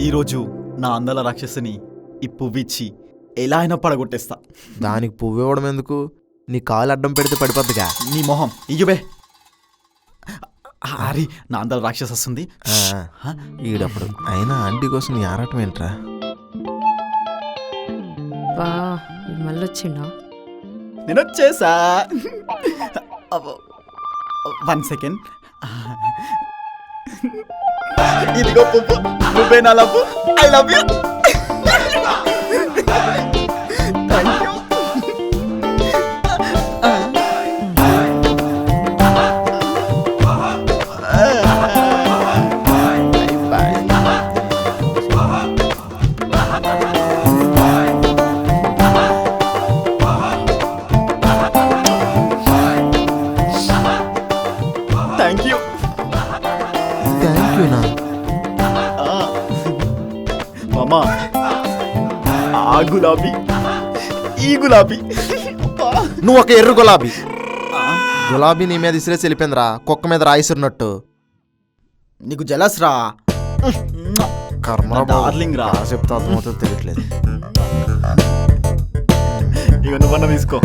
ఈరోజు నా అందాల రాక్షసుని ఈ పువ్విచ్చి ఎలా అయినా పడగొట్టేస్తా. దానికి పువ్వు ఇవ్వడం ఎందుకు? నీ కాలు అడ్డం పెడితే పడిపోద్దిగా. నీ మొహం ఇయ్యబే. హరి, నా అందాల రాక్షస వస్తుంది. ఈడప్పుడు అయినా ఆంటీ కోసం నీ ఆరాటం ఏంట్రా? మళ్ళీ వచ్చిండా? నేను వచ్చేసా. 1 సెకండ్. ఇదిగో పువ్వు, నువ్వే నా love. I love you. Thank you. Thank you. Thank you నా మామా, ఆ గులాబీ, ఈ గులాబీ. నువ్వు ఒక ఎర్ర గులాబీ. గులాబీ నీ మీద ఇసిరేసి వెళ్ళిపోయిందిరా, కుక్క మీద రాయిసిరినట్టు. నీకు జలస్ రా. కర్మరా డార్లింగ్ రా. చెప్తా అర్థమవుతుందో తెలియట్లేదు. ఇక నువ్వన్నా తీసుకో.